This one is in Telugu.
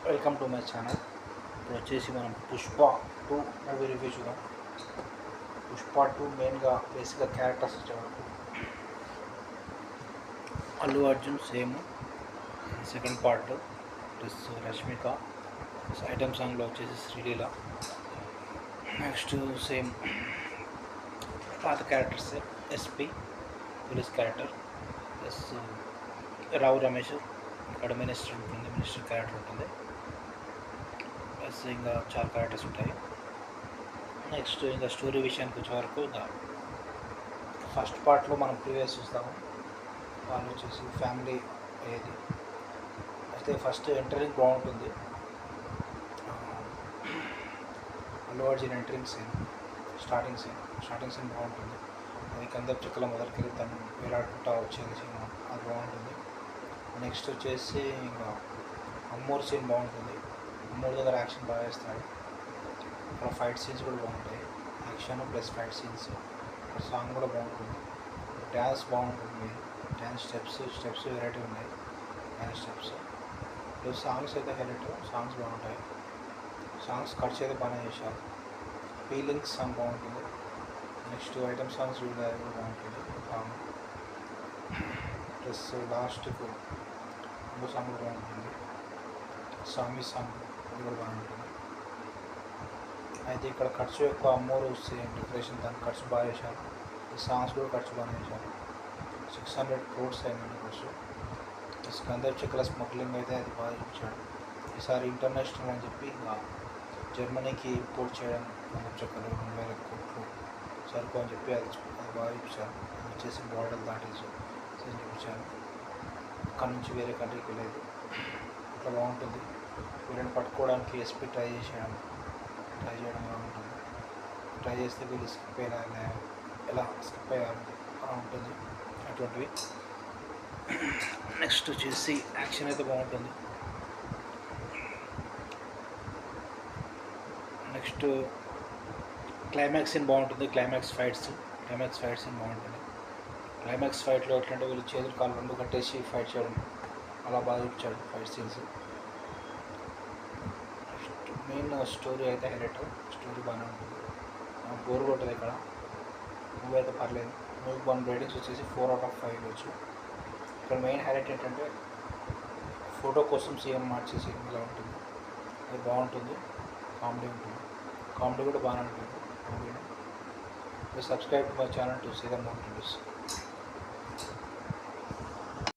Welcome to my channel. ఇప్పుడు వచ్చేసి మనం పుష్ప 2 మూవీ రివ్యూ చూద్దాం. పుష్ప 2 మెయిన్గా బేసిక్గా క్యారెక్టర్స్ వచ్చేవరకు Allu Arjun same second part plus Rashmika item సాంగ్లో వచ్చేసి శ్రీలీల. నెక్స్ట్ సేమ్ పాత characters SP police character plus Rao Ramesh ఇక్కడ మినిస్టర్ ఉంటుంది, మినిస్టర్ క్యారెక్టర్ ఉంటుంది. ప్లస్ ఇంకా చాలా క్యారెక్టర్స్ ఉంటాయి. నెక్స్ట్ ఇంకా స్టోరీ విషయానికి వచ్చే వరకు ఇంకా ఫస్ట్ పార్ట్లో మనం ప్రీవియస్ చూస్తాము. వాళ్ళు వచ్చేసి ఫ్యామిలీ అయ్యేది. అయితే ఫస్ట్ ఎంటరింగ్ బాగుంటుంది. Allu Arjun entering scene, starting scene బాగుంటుంది. అది కందర్ చిక్కల మొదటికి తను వేలాడుకుంటా వచ్చేది సీన్, అది బాగుంటుంది. నెక్స్ట్ వచ్చేసి ఇంకా అమ్మూరు సీన్ బాగుంటుంది. అమ్మూరు దగ్గర యాక్షన్ బాగా వేస్తాడు. అక్కడ ఫైట్ సీన్స్ కూడా బాగుంటాయి. Action plus fight scenes. Song కూడా బాగుంటుంది. డ్యాన్స్ బాగుంటుంది. డ్యాన్స్ స్టెప్స్ వెరైటీ ఉన్నాయి. డ్యాన్స్ స్టెప్స్ ప్లస్ సాంగ్స్ అయితే హైలైట్. సాంగ్స్ బాగుంటాయి. సాంగ్స్ కట్స్ అయితే బాగానే చేశారు. ఫీలింగ్స్ సాంగ్ బాగుంటుంది. నెక్స్ట్ ఐటమ్ సాంగ్స్ కూడా బాగుంటుంది సాంగ్. ప్లస్ లాస్ట్కు ఇంకో సాంగ్ కూడా బాగుంటుంది. సాంగ్ అది కూడా బాగుంటుంది. అయితే ఇక్కడ ఖర్చు ఎక్కువ అమ్మూరు డెకరేషన్ దానికి ఖర్చు బాగా చేశారు. ఈ సాంగ్స్ కూడా ఖర్చు బాగా చేశారు. 600 crores అయిందండి ఖర్చు. కందర్ చిక్కల స్మగ్లింగ్ అయితే అది బాగా చూపించాడు. ఈసారి ఇంటర్నేషనల్ అని చెప్పి ఇంకా జర్మనీకి ఇంపోర్ట్ చేయడం కందర్ చిక్కలు 2,000 కోట్లు సరుకు అని చెప్పి అది బాగా చూపించారు. అది వచ్చేసి బార్డర్ దాటేసి చూపించారు. అక్కడ నుంచి వేరే కంట్రీకి వెళ్ళేది అట్లా బాగుంటుంది. వీళ్ళని పట్టుకోవడానికి ఎస్పీ ట్రై చేయడం బాగుంటుంది. ట్రై చేస్తే వీళ్ళు స్కిప్ ఎలా స్కిప్ అయ్యారు అలా ఉంటుంది అటువంటివి. నెక్స్ట్ వచ్చేసి యాక్షన్ అయితే బాగుంటుంది. నెక్స్ట్ క్లైమాక్స్ సీన్ బాగుంటుంది. క్లైమాక్స్ ఫైట్ సీన్ బాగుంటుంది. క్లైమాక్స్ ఫైట్లో ఎట్లంటే వీళ్ళు చేతులు కాళ్ళు రెండు కట్టేసి ఫైట్ చేయడం అలా బాగా చూపించాడు ఫైట్ సీన్స్. మెయిన్ స్టోరీ అయితే హైలైట్. స్టోరీ బాగానే ఉంటుంది. బోర్ కొట్టదు ఇక్కడ. మూవీ అయితే పర్లేదు. మూవీ 1 రేటింగ్స్ వచ్చేసి 4 out of 5 ఇవ్వచ్చు. ఇక్కడ మెయిన్ హైలైట్ ఏంటంటే ఫోటో కోసం సీఎం మార్చేసి ఇలా ఉంటుంది. అది బాగుంటుంది. కామెడీ కూడా బాగానే ఉంటుంది మూవీలో. Subscribe to my channel to see the more videos.